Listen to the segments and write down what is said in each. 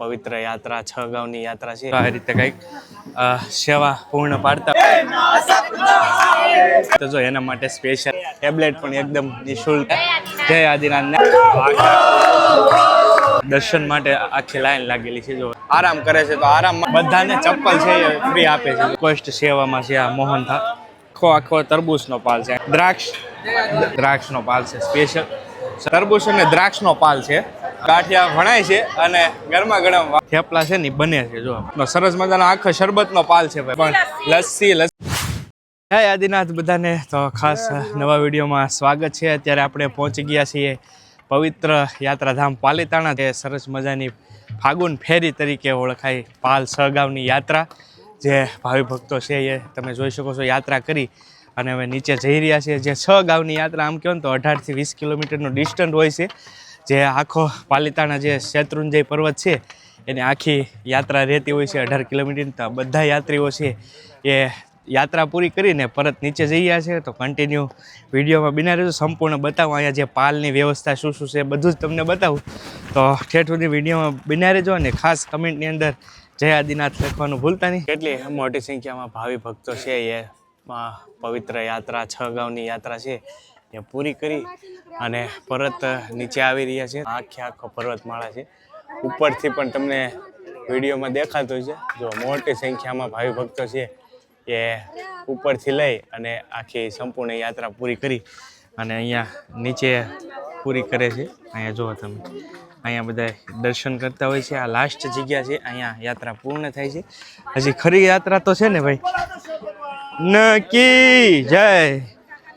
પવિત્ર યાત્રા 6 ગાંવની યાત્રા છે આ રીતે કંઈક સેવા પૂર્ણ પાડતા તો જો એના માટે સ્પેશિયલ ટેબ્લેટ પણ એકદમ નિઃશુલ્ક જય આદિનાથને દર્શન માટે આખી લાઈન લાગેલી છે જો આરામ કરે છે તો આરામમાં બધાને ચપ્પલ છે એ ફ્રી આપે છે કોસ્ટ સેવામાં છે આ મોહન થાળ આખો તરબૂચનો પાલ છે દ્રાક્ષનો પાલ છે સ્પેશિયલ તરબૂચ અને દ્રાક્ષનો પાલ છે ગાંઠિયા વણાય છે અને ગરમા ગરમ થેપલા છે ને બને છે જો સરસ મજાનો આખો શરબતનો પાલ છે ભાઈ પણ લસ્સી જય આદિનાથ બધાને તો ખાસ નવા વિડીયોમાં સ્વાગત છે અત્યારે આપણે પહોંચી ગયા છીએ પવિત્ર યાત્રાધામ પાલીતાણા જે સરસ મજાની ફાગુન ફેરી તરીકે ઓળખાય પાલ 6 ગાંવની યાત્રા જે ભાવિ ભક્તો છે એ તમે જોઈ શકો છો યાત્રા કરી અને હવે નીચે જઈ રહ્યા છે જે 6 ગાંવની યાત્રા આમ કહો ને તો 18 થી 20 કિલોમીટરનો ડિસ્ટન્સ હોય છે જે આખો પાલીતાણા જે શેત્રુંજય પર્વત છે એની આખી યાત્રા રહેતી હોય છે 18 કિલોમીટર તો બધા યાત્રીઓ છે એ યાત્રા પૂરી કરીને પરત નીચે જઈ રહ્યા છે તો કન્ટિન્યુ વિડીયોમાં બિના રહેજો સંપૂર્ણ બતાવું અહીંયા જે પાલની વ્યવસ્થા શું શું છે બધું જ તમને બતાવું તો ઠેઠ સુધી વિડીયોમાં બિના રહેજો અને ખાસ કમેન્ટની અંદર જય આદિનાથ લખવાનું ભૂલતા નહીં કેટલી મોટી સંખ્યામાં ભાવિ ભક્તો છે એ પવિત્ર યાત્રા 6 ગાંવની યાત્રા છે એ પૂરી કરી અને પરત નીચે આવી રહ્યા છે આખો પર્વતમાળા છે ઉપરથી પણ તમને વિડીયોમાં દેખાતું છે જો મોટી સંખ્યામાં ભાવિ ભક્તો છે એ ઉપરથી લઈ અને આખી સંપૂર્ણ યાત્રા પૂરી કરી અને અહીંયા નીચે પૂરી કરે છે અહીંયા જુઓ તમે અહીંયા બધા દર્શન કરતા હોય છે આ લાસ્ટ જગ્યા છે અહીંયા યાત્રા પૂર્ણ થાય છે હજી ખરી યાત્રા તો છે ને ભાઈ નકી જય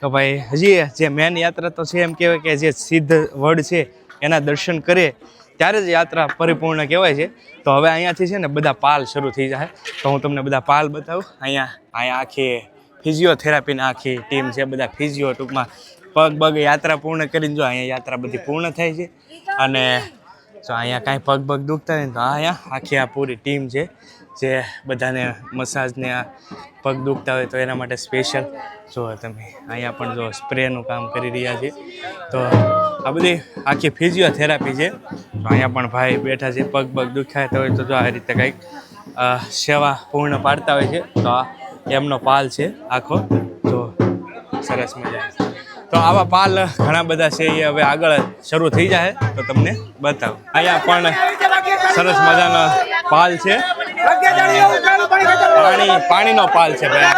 તો ભાઈ હજી જે મેન યાત્રા તો છે એમ કહેવાય કે જે સિદ્ધ વડ છે એના દર્શન કરે ત્યારે જ યાત્રા પરિપૂર્ણ કહેવાય છે તો હવે અહીંયાથી છે ને બધા પાલ શરૂ થઈ જાય તો હું તમને બધા પાલ બતાવું અહીંયા આખી ફિઝિયોથેરાપીની આખી ટીમ છે બધા ફિઝિયો ટૂંકમાં પગ યાત્રા પૂર્ણ કરીને જો અહીંયા યાત્રા બધી પૂર્ણ થાય છે અને જો અહીંયા કાંઈ પગ દુખતા હોય ને તો અહીંયા આખી આ પૂરી ટીમ છે જે બધાને મસાજને આ પગ દુખતા હોય તો એના માટે સ્પેશિયલ જો તમે અહીંયા પણ જો સ્પ્રેનું કામ કરી રહ્યા છે તો આ બધી આખી ફિઝિયોથેરાપી છે તો અહીંયા પણ ભાઈ બેઠા છે પગ દુખાતા હોય તો જો આ રીતે કંઈક સેવા પૂર્ણ પાડતા હોય છે તો આ એમનો પાલ છે આખો તો સરસ મજા તો આવા પાલ ઘણા બધા છે એ હવે આગળ શરૂ થઈ જાય તો તમને બતાવું અહીંયા પણ સરસ મજાનો પાલ છે પાણીનો પાલ છે ભાઈ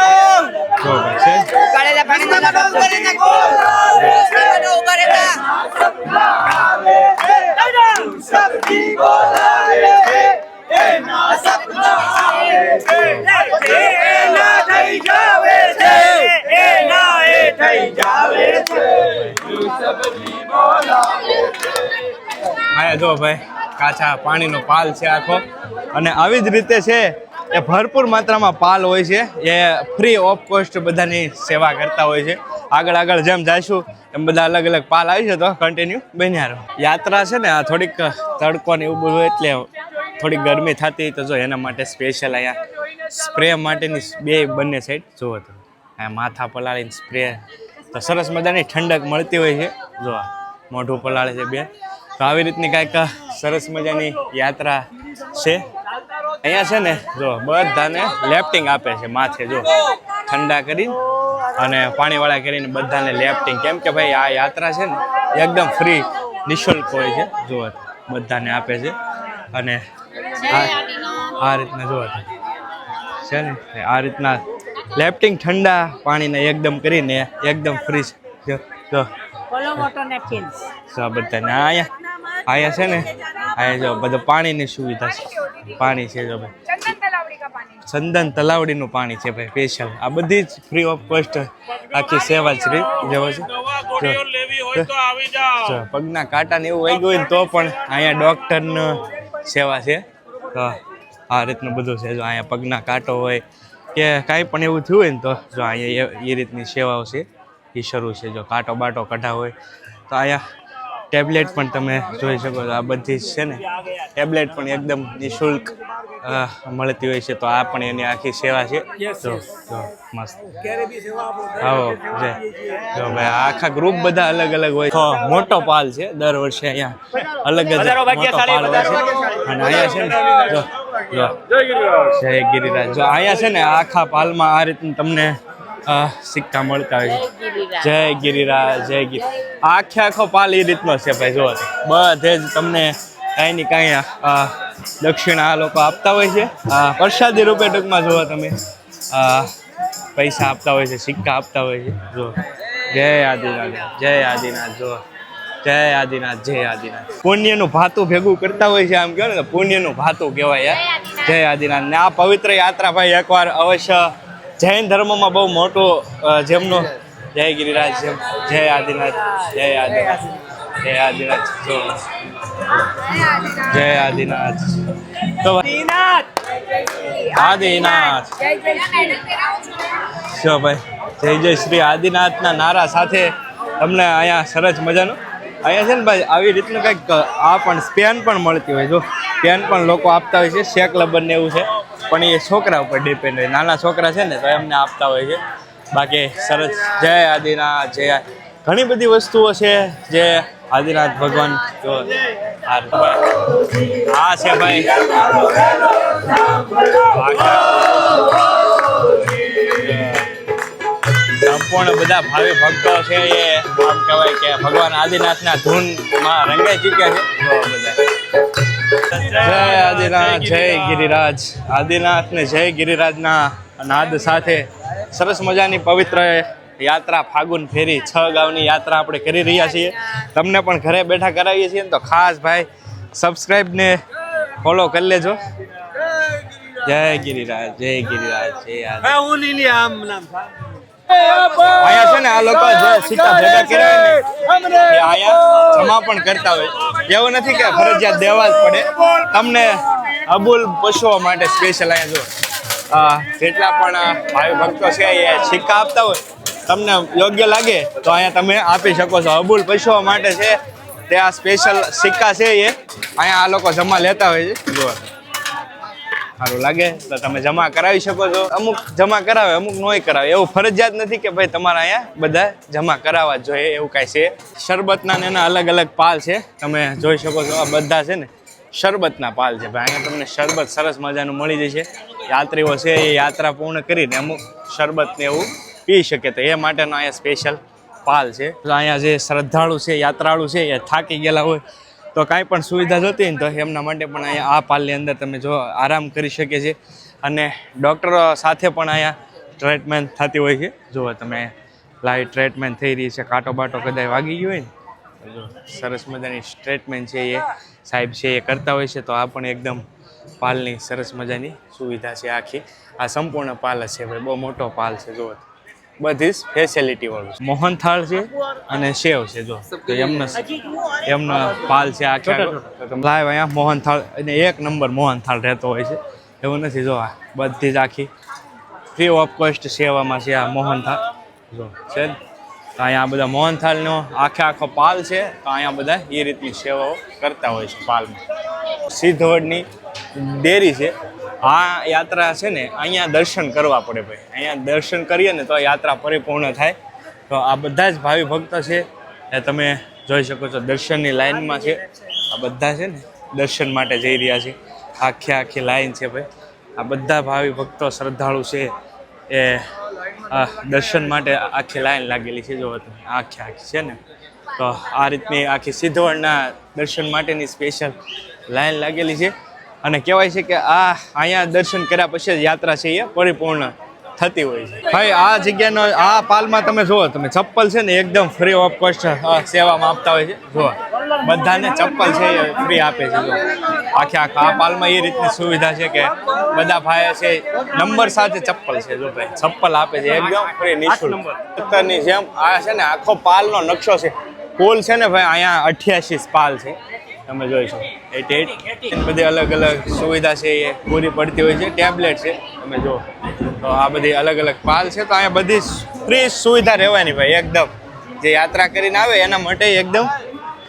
અહીંયા જો ભાઈ કાચા પાણીનો પાલ છે આખો અને આવી જ રીતે છે એ ભરપૂર માત્રામાં પાલ હોય છે એ ફ્રી ઓફ કોસ્ટ બધાની સેવા કરતા હોય છે આગળ જેમ જઈશું એમ બધા અલગ પાલ આવી છે તો કન્ટિન્યુ બન્યા રહો યાત્રા છે ને આ થોડીક તડકો ને એવું બધું એટલે થોડીક ગરમી થતી તો જો એના માટે સ્પેશિયલ અહીંયા સ્પ્રે માટેની બંને સાઈડ જુઓ તો અહીંયા માથા પલાળીને સ્પ્રે તો સરસ મજાની ઠંડક મળતી હોય છે જો મોઢું પલાળે છે બે તો આવી રીતની કાંઈક સરસ મજાની યાત્રા છે અહીંયા છે ને જો બધાને લેફ્ટિંગ આપે છે માથે જો ઠંડા કરી અને પાણીવાળા કરીને બધાને લેફ્ટિંગ કેમ કે ભાઈ આ યાત્રા છે ને એકદમ ફ્રી નિઃશુલ્ક હોય છે જો બધાને આપે છે અને આ રીતના જો છે ને આ રીતના લેફ્ટિંગ ઠંડા પાણીને એકદમ કરીને એકદમ ફ્રી જો બધાને અહીંયા છે ને અહીંયા જો બધું પાણીની સુવિધા છે પાણી છે જો ભાઈ ચંદન તલાવડીનું પાણી છે ભાઈ સ્પેશિયલ આ બધી જ ફ્રી ઓફ કોસ્ટ આખી સેવા શ્રી જેવો છે પગના કાંટા ને એવું વાગ્યું હોય ને તો પણ અહીંયા ડૉક્ટરની સેવા છે તો આ રીતનું બધું છે જો અહીંયા પગના કાંટો હોય કે કાંઈ પણ એવું થયું હોય ને તો જો અહીંયા એ રીતની સેવાઓ છે એ શરૂ છે જો કાંટો બાટો કઢા હોય તો અહીંયા ટેબ્લેટ પણ તમે જોઈ શકો છો. આ બધી છે ને ટેબ્લેટ પણ એકદમ નિઃશુલ્ક મળતી હોય છે. તો આ પણ એની આખી સેવા છે. જો મસ્ત આવો જો ભાઈ આખા ગ્રુપ બધા અલગ અલગ હોય. તો મોટો પાલ છે દર વર્ષે અહીંયા અલગ જ મોટો પાલ હોય છે. અને અહીંયા છે ને જો જય ગિરિરાજ. જો અહીંયા છે ને આખા પાલમાં આ રીતનું તમને સિક્કા મળતા હોય છે. જય ગિરિરાજ જય આખે આખો પાલ એ રીતનો છે ભાઈ. જો બધે જ તમને કાંઈ ને કાંઈ દક્ષિણા આ લોકો આપતા હોય છે. પ્રસાદી રૂપે ટૂંકમાં જુઓ તમે પૈસા આપતા હોય છે, સિક્કા આપતા હોય છે. જો જય આદિનાથ જય આદિનાથ. જો જય આદિનાથ જય આદિનાથ. પુણ્યનું ભાતું ભેગું કરતા હોય છે. આમ કહો ને પુણ્યનું ભાતું કહેવાય જય આદિનાથ. ને આ પવિત્ર યાત્રા ભાઈ એકવાર અવશ્ય જૈન ધર્મમાં બહુ મોટું જેમનો જય ગિરિરાજ જેમ જય આદિનાથ જય આદિનાથ જય આદિનાથ. જો જય આદિનાથ. તો આદિનાથ જો ભાઈ જય જય શ્રી આદિનાથના નારા સાથે તમને અહીંયા સરસ મજાનું અહીંયા છે ને ભાઈ આવી રીતનું કંઈક આ પણ પેન પણ મળતી હોય. જો પેન પણ લોકો આપતા હોય છે. શેક લબન ને એવું છે પણ એ છોકરા ઉપર ડિપેન્ડ હોય. નાના છોકરા છે ને તો એમને આપતા હોય છે. બાકી સરસ જય આદિનાથ જય. ઘણી બધી વસ્તુઓ છે જે આદિનાથ ભગવાન જો આ છે ભાઈ. સંપૂર્ણ બધા ભાવિ ભક્તો છે એ આમ કહેવાય કે ભગવાન આદિનાથના ધૂનમાં રંગાઈ ચૂક્યા છે. જય આદિનાથ જય ગિરિરાજ. આદિનાથ ને જય ગિરિરાજના નાદ સાથે સરસ મજાની પવિત્ર યાત્રા ફાગુન ફેરી 6 ગામની યાત્રા આપણે કરી રહ્યા છીએ. તમને પણ ઘરે બેઠા કરાવીએ છીએ તો ખાસ ભાઈ સબસ્ક્રાઈબ ને ફોલો કરી લેજો. જય ગિરિરાજ જય ગિરિરાજ જય અહીંયા છે ને આ લોકો જે સિક્કા ભેગા કર્યા ને એ અહીંયા જમા પણ કરતા હોય. એવું નથી કે ફરજિયાત દેવા જ પડે. તમને અબુલ પશુઓ માટે સ્પેશિયલ અહીંયા જો જેટલા પણ ભાઈ ભક્તો છે એ સિક્કા આપતા હોય તમને યોગ્ય લાગે તો અહીંયા તમે આપી શકો છો. અબુલ પશુઓ માટે છે તે આ સ્પેશિયલ સિક્કા છે એ અહીંયા આ લોકો જમા લેતા હોય છે. જો સારું લાગે તો તમે જમા કરાવી શકો છો. અમુક જમા કરાવે અમુક નોય કરાવે. એવું ફરજિયાત નથી કે ભાઈ તમારે અહીંયા બધા જમા કરાવવા જ જોઈએ એવું કાંઈ છે. શરબતના ને એના અલગ અલગ પાલ છે. તમે જોઈ શકો છો આ બધા છે ને શરબતના પાલ છે ભાઈ. અહીંયા તમને શરબત સરસ મજાનું મળી જશે. યાત્રીઓ છે એ યાત્રા પૂર્ણ કરીને અમુક શરબત ને એવું પી શકે તો એ માટેનો અહીંયા સ્પેશિયલ પાલ છે. અહીંયા જે શ્રદ્ધાળુ છે યાત્રાળુ છે એ થાકી ગયેલા હોય તો કાંઈ પણ સુવિધા જોતી હોય ને તો એમના માટે પણ અહીંયા આ પાલની અંદર તમે જો આરામ કરી શકે છે. અને ડૉક્ટરો સાથે પણ અહીંયા ટ્રીટમેન્ટ થતી હોય છે. જુઓ તમે લાઈવ ટ્રીટમેન્ટ થઈ રહી છે. કાંટો બાટો કદાચ વાગી ગયો હોય ને જો સરસ મજાની ટ્રીટમેન્ટ છે એ સાહેબ છે એ કરતા હોય છે. તો આ પણ એકદમ પાલની સરસ મજાની સુવિધા છે આખી. આ સંપૂર્ણ પાલ છે ભાઈ. બહુ મોટો પાલ છે. જુઓ બધી જ ફેસિલિટી વાળું મોહનથાળ છે અને સેવ છે. જો એમનો પાલ છે આખા લાઈવ અહીંયા મોહનથાળ અને 1 નંબર મોહનથાળ રહેતો હોય છે. એવું નથી જો આ બધી જ આખી ફ્રી ઓફ કોસ્ટ સેવામાં છે આ મોહનથાળ. જો છે તો અહીંયા બધા મોહનથાળનો આખો પાલ છે. તો અહીંયા બધા એ રીતની સેવાઓ કરતા હોય છે પાલમાં. સિદ્ધવડની ડેરી છે. આ યાત્રા છે ને અહીંયા દર્શન કરવા પડે ભાઈ. અહીંયા દર્શન કરીએ ને તો યાત્રા પરિપૂર્ણ થાય. તો આ બધા જ ભાવિ ભક્તો છે એ તમે જોઈ શકો છો દર્શનની લાઈનમાં છે. આ બધા છે ને દર્શન માટે જઈ રહ્યા છે. આખી લાઈન છે ભાઈ. આ બધા ભાવિ ભક્તો શ્રદ્ધાળુ છે એ દર્શન માટે આખી લાઈન લાગેલી છે. જો તમે આખી છે ને તો આ રીતની આખી સિદ્ધવડના દર્શન માટેની સ્પેશિયલ લાઈન લાગેલી છે. અને કહેવાય છે કે અહીંયા દર્શન કર્યા પછી જ યાત્રા છે એ પરિપૂર્ણ થતી હોય છે ભાઈ. આ જગ્યાનો આ પાલમાં તમે જુઓ તમે ચપ્પલ છે ને એકદમ ફ્રી ઓફ કોસ્ટ સેવામાં આપતા હોય છે. જુઓ બધાને ચપ્પલ છે એ ફ્રી આપે છે. જો આખા આ પાલમાં એ રીતની સુવિધા છે કે બધા ભાઈ છે નંબર સાથે ચપ્પલ છે. જો ભાઈ ચપ્પલ આપે છે એકદમ ફ્રી નિઃશુલ્ક. ની જેમ આ છે ને આખો પાલનો નકશો છે. કુલ છે ને ભાઈ અહીંયા 88 પાલ છે. તમે જોઈ છો 88 બધી અલગ અલગ સુવિધા છે એ પૂરી પડતી હોય છે. ટેબ્લેટ છે તમે જો તો આ બધી અલગ અલગ પાલ છે. તો અહીંયા બધી ફ્રી સુવિધા રહેવાની ભાઈ એકદમ. જે યાત્રા કરીને આવે એના માટે એકદમ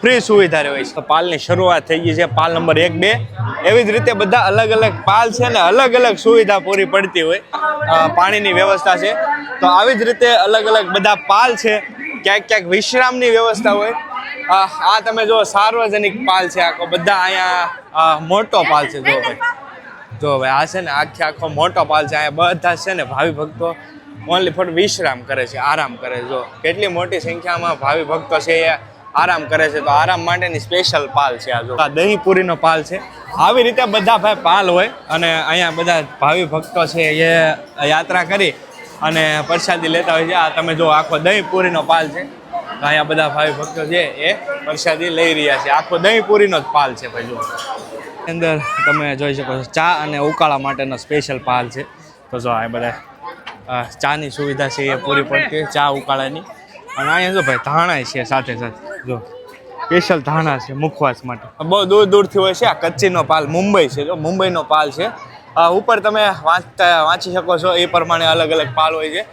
ફ્રી સુવિધા રહે છે. તો પાલની શરૂઆત થઈ ગઈ છે, પાલ નંબર 1, 2. એવી જ રીતે બધા અલગ અલગ પાલ છે ને અલગ અલગ સુવિધા પૂરી પડતી હોય. પાણીની વ્યવસ્થા છે, તો આવી જ રીતે અલગ અલગ બધા પાલ છે. ક્યાંક ક્યાંક વિશ્રામની વ્યવસ્થા હોય. આ તમે જો સાર્વજનિક પાલ છે આખો, બધા અહીંયા મોટો પાલ છે. જો ભાઈ આ છે ને આખો મોટો પાલ છે. અહીંયા બધા છે ને ભાવિ ભક્તો ઓનલી ફોર વિશ્રામ કરે છે, આરામ કરે છે. જો કેટલી મોટી સંખ્યામાં ભાવિ ભક્તો છે એ આરામ કરે છે. તો આરામ માટેની સ્પેશિયલ પાલ છે આ. જો આ દહીંપુરીનો પાલ છે. આવી રીતે બધા ભાઈ પાલ હોય અને અહીંયા બધા ભાવિ ભક્તો છે એ યાત્રા કરી અને પ્રસાદી લેતા હોય છે. આ તમે જો આખો દહીંપુરીનો પાલ છે. તો અહીંયા બધા ભાવિ ભક્તો છે એ પ્રસાદી લઈ રહ્યા છે. આખો દહીંપુરીનો જ પાલ છે ભાઈ. જો અંદર તમે જોઈ શકો છો ચા અને ઉકાળા માટેનો સ્પેશિયલ પાલ છે. તો જો આ બધા ચાની સુવિધા છે એ પૂરી પડતી હોય, ચા ઉકાળાની. અને અહીંયા જો ભાઈ ધાણા છે સાથે સાથે. જો સ્પેશિયલ ધાણા છે મુખવાસ માટે. બહુ દૂર દૂરથી હોય છે. આ કચ્છીનો પાલ મુંબઈ છે. જો મુંબઈનો પાલ છે. ઉપર તમે વાંચી શકો છો એ પ્રમાણે અલગ અલગ પાલ હોય છે.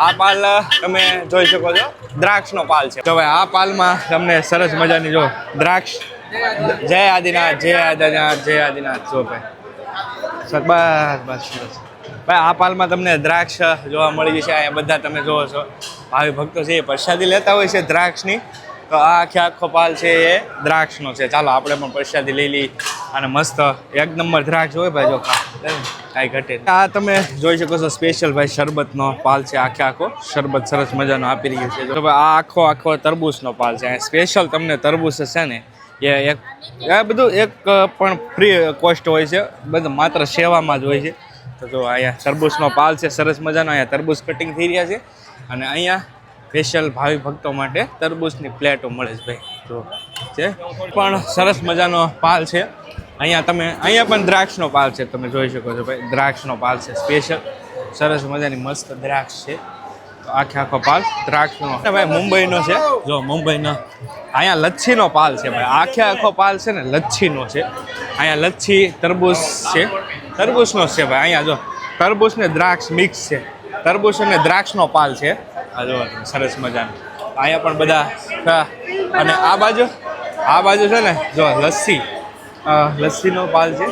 આ પાલ તમે જોઈ શકો છો દ્રાક્ષનો પાલ છે. તો ભાઈ આ પાલમાં તમને સરસ મજાની જો દ્રાક્ષ, જય આદિનાથ, જય આદિનાથ, જય આદિનાથ. જો ભાઈ બસ સરસ ભાઈ આ પાલમાં તમને દ્રાક્ષ જોવા મળી જશે. અહીંયા બધા તમે જોવો છો ભાવિ ભક્તો છે એ પ્રસાદી લેતા હોય છે દ્રાક્ષની. તો આ આખો પાલ છે એ દ્રાક્ષનો છે. ચાલો આપણે પણ પ્રસાદી લઈ લઈ. અને મસ્ત 1 નંબર દ્રાક્ષ હોય ભાઈ. જો કાંઈ ઘટે. આ તમે જોઈ શકો છો સ્પેશિયલ ભાઈ શરબતનો પાલ છે. આખો શરબત સરસ મજાનો આપી રહ્યું છે. તો ભાઈ આ આખો તરબૂચનો પાલ છે. સ્પેશિયલ તમને તરબૂચ છે ને એ બધું એક પણ ફ્રી કોસ્ટ હોય છે, બધું માત્ર સેવામાં જ હોય છે. તો જો અહીંયા તરબૂચનો પાલ છે સરસ મજાનો. અહીંયા તરબૂચ કટિંગ થઈ રહ્યા છે અને અહીંયા સ્પેશિયલ ભાવિ ભક્તો માટે તરબૂચની પ્લેટો મળે છે ભાઈ. જો છે પણ સરસ મજાનો પાલ છે. અહીંયા પણ દ્રાક્ષનો પાલ છે. તમે જોઈ શકો છો ભાઈ દ્રાક્ષનો પાલ છે સ્પેશિયલ. સરસ મજાની મસ્ત દ્રાક્ષ છે. તો આખો પાલ દ્રાક્ષનો ભાઈ મુંબઈનો છે. જો મુંબઈનો અહીંયા લચ્છીનો પાલ છે ભાઈ. આખો પાલ છે ને લચ્છીનો છે. અહીંયા લચ્છી તરબૂચ છે, તરબૂચનો છે ભાઈ. અહીંયા જો તરબૂચ ને દ્રાક્ષ મિક્સ છે. તરબૂચ અને દ્રાક્ષનો પાલ છે. આ જો સરસ મજાનો. અહીંયા પણ બધા. અને આ બાજુ છે ને જો લસ્સીનો પાલ છે.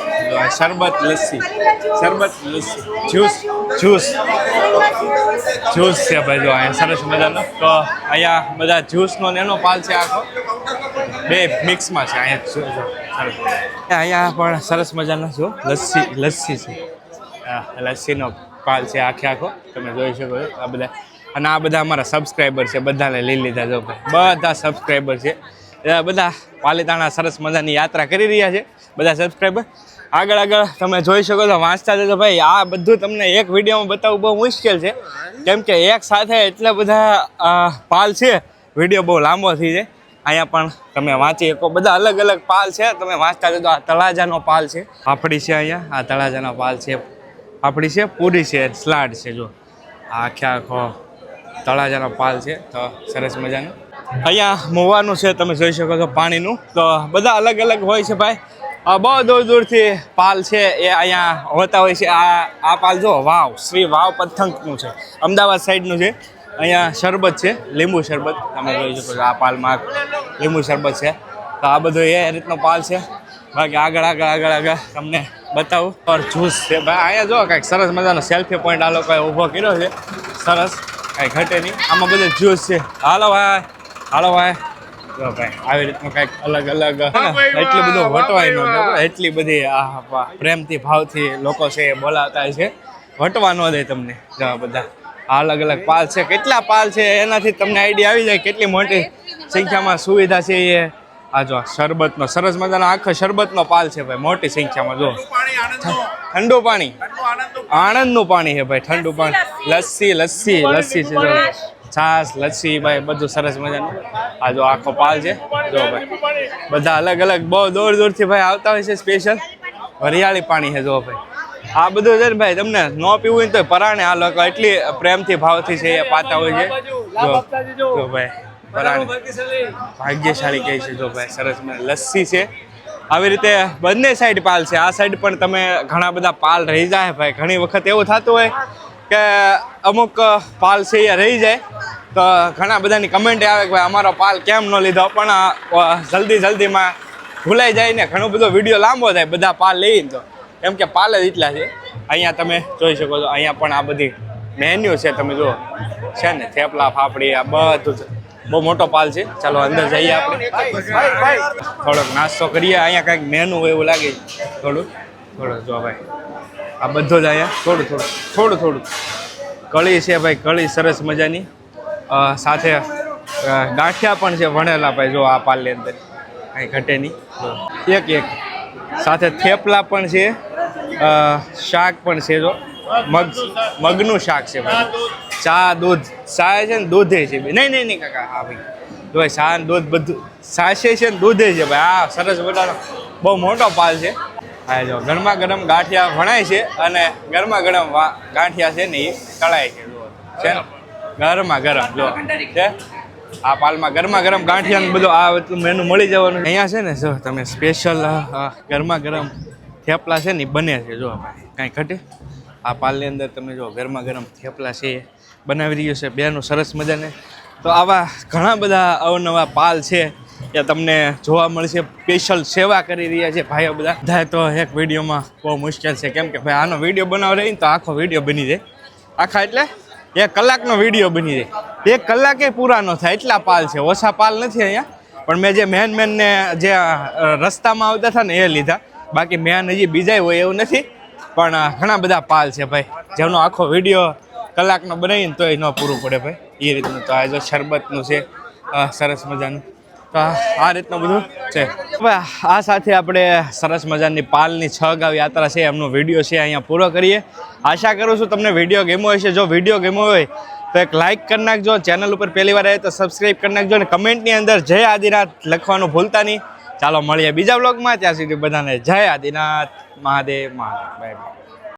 શરબત લસ્સી જ્યુસ છે ભાઈ. જો અહીંયા સરસ મજાનો. તો અહીંયા બધા જ્યુસનો એનો પાલ છે આખો, બે મિક્સમાં છે. અહીંયા પણ સરસ મજાનો જો લસ્સી છે. લસ્સીનો પાલ છે આખો. તમે જોઈ શકો છો આ બધા. અને આ બધા અમારા સબસ્ક્રાઈબર છે, બધાને લઈ લીધા. જો ભાઈ બધા સબસ્ક્રાઈબર છે. બધા પાલીતાણા સરસ મજાની યાત્રા કરી રહ્યા છે બધા સબસ્ક્રાઈબર. આગળ તમે જોઈ શકો છો વાંચતા જજો ભાઈ. આ બધું તમને એક વિડીયોમાં બતાવવું બહુ મુશ્કેલ છે, કેમ કે એક સાથે એટલા બધા પાલ છે, વિડીયો બહુ લાંબો થઈ જાય. અહીંયા પણ તમે વાંચી શકો બધા અલગ અલગ પાલ છે. તમે વાંચતા જજો. આ તળાજાનો પાલ છે, પાપડી છે. અહીંયા આ તળાજાનો પાલ છે, પાપડી છે, પૂરી છે, સલાડ છે. જો આખો તળાજાનો પાલ છે. તો સરસ મજાનું અહીંયા મોવાનું છે. તમે જોઈ શકો છો પાણીનું. તો બધા અલગ અલગ હોય છે ભાઈ. બહુ દૂરથી પાલ છે એ અહીંયા હોતા હોય છે. આ પાલ જો શ્રી વાવ પથંકનું છે, અમદાવાદ સાઈડનું છે. અહીંયા શરબત છે, લીંબુ શરબત. તમે જોઈ શકો છો આ પાલમાં લીંબુ શરબત છે. તો આ બધું એ રીતનો પાલ છે. બાકી આગળ તમને બતાવું. ઓર જ્યુસ છે ભાઈ. અહીંયા જો કાંઈક સરસ મજાનો સેલ્ફી પોઈન્ટ આ લોકોએ ઊભો કર્યો છે. સરસ, કાંઈ ઘટે નહીં. આમાં બધું જ્યુસ છે. હાલો ભાઈ જો ભાઈ આવી રીતનું કાંઈક અલગ એટલું બધું વટવાય ન એટલી બધી પ્રેમથી ભાવથી લોકો છે એ બોલાવતા છે. વટવા ન દે તમને. જો બધા અલગ પાલ છે. કેટલા પાલ છે એનાથી તમને આઈડિયા આવી જાય કેટલી મોટી સંખ્યામાં સુવિધા છે એ. આ જો શરબતનો સરસ મજાનો આખો શરબતનો પાલ છે ભાઈ, મોટી સંખ્યામાં. જો ઠંડુ પાણી, આણંદનું પાણી છે ભાઈ, ઠંડુ પાણી. લસ્સી છે. જો છાસ, લસ્સી ભાઈ બધું સરસ મજાનું. આ જો આખો પાલ છે. જો ભાઈ બધા અલગ બહુ દૂરથી ભાઈ આવતા હોય છે સ્પેશિયલ. વરિયાળી પાણી છે. જો ભાઈ આ બધું છે ને ભાઈ, તમને ન પીવું હોય તો પરાણે આ લોકો એટલી પ્રેમથી ભાવથી છે એ પાતા હોય છે. જો ભાઈ પરાણે ભાગ્યશાળી કહે છે. જો ભાઈ સરસ લસ્સી છે. આવી રીતે બંને સાઈડ પાલ છે. આ સાઈડ પણ તમે ઘણા બધા પાલ રહી જાય ભાઈ. ઘણી વખત એવું થતું હોય કે અમુક પાલ છે એ રહી જાય તો ઘણા બધાની કમેન્ટ આવે કે ભાઈ અમારો પાલ કેમ ન લીધો, પણ જલ્દીમાં ભૂલાઈ જાય ને ઘણો બધો વિડીયો લાંબો થાય બધા પાલ લઈને, તો કેમ કે પાલ જ એટલા છે. અહીંયા તમે જોઈ શકો છો, અહીંયા પણ આ બધી મેન્યુ છે, તમે જુઓ છે ને, થેપલા ફાફડી આ બધું છે. બહુ મોટો પાલ છે. ચાલો અંદર જઈએ આપણે, થોડોક નાસ્તો કરીએ. અહીંયા કંઈક મેનુ એવું લાગે થોડું જો ભાઈ, આ બધું જ અહીંયા થોડું કળી છે ભાઈ, કળી સરસ મજાની, સાથે ગાંઠિયા પણ છે વણેલા ભાઈ. જો આ પાલની અંદર કંઈ ઘટે નહીં, એક સાથે થેપલા પણ છે, શાક પણ છે. જો મગનું શાક છે ભાઈ, ચા દૂધ, ચા છે ને દૂધે છે ભાઈ. નહીં કાકા, હા ભાઈ જો ભાઈ, ચા ને દૂધ બધું, સાસે છે ને દૂધે છે ભાઈ. આ સરસ મજાનો બહુ મોટો પાલ છે. હા જો ગરમા ગરમ ગાંઠિયા વણાય છે, અને ગરમા ગરમ ગાંઠિયા છે ને એ તળાય છે. છે ને ગરમા ગરમ જો છે આ પાલમાં ગરમા ગરમ ગાંઠિયા બધું આ મેનુ મળી જવાનું. અહીંયા છે ને જો તમે સ્પેશિયલ ગરમા ગરમ થેપલા છે ને એ બને છે. જો ભાઈ કાંઈ ઘટે. આ પાલની અંદર તમે જો ગરમા ગરમ થેપલા છે બનાવી રહ્યું છે બેનું સરસ મજાને. તો આવા ઘણા બધા અવનવા પાલ છે એ તમને જોવા મળશે. સ્પેશિયલ સેવા કરી રહ્યા છે ભાઈઓ બધા. તો એક વિડીયોમાં બહુ મુશ્કેલ છે, કેમ કે ભાઈ આનો વિડીયો બનાવ રહીને તો આખો વિડીયો બની જાય, આખા એટલે 1 કલાકનો વિડીયો બની જાય. 1 કલાકે પૂરા ન થાય એટલા પાલ છે. ઓછા પાલ નથી અહીંયા, પણ મેં જે મેનને જે રસ્તામાં આવતા હતા ને એ લીધા. બાકી મેન હજી બીજા હોય એવું નથી, પણ ઘણા બધા પાલ છે ભાઈ, જેનો આખો વિડીયો કલાકનો બનાવીને તોય ન પૂરું પડે ભાઈ, એ રીતનું. તો આ જો શરબતનું છે સરસ મજાનું. તો આ રીતનું બધું છે. હવે આ સાથે આપણે સરસ મજાની પાલની 6 ગાંવ યાત્રા છે એમનો વિડીયો છે અહીંયા પૂરો કરીએ. આશા કરું છું તમને વિડીયો ગમ્યો હશે. જો વિડીયો ગમ્યો હોય તો એક લાઇક કરી નાખજો. ચેનલ ઉપર પહેલી વાર આવે તો સબસ્ક્રાઈબ કરી નાખજો, અને કમેન્ટની અંદર જય આદિનાથ લખવાનું ભૂલતા નહીં. ચાલો મળીએ બીજા બ્લોગમાં, ત્યાં સુધી બધાને જય આદિનાથ, મહાદેવ. Bye bye.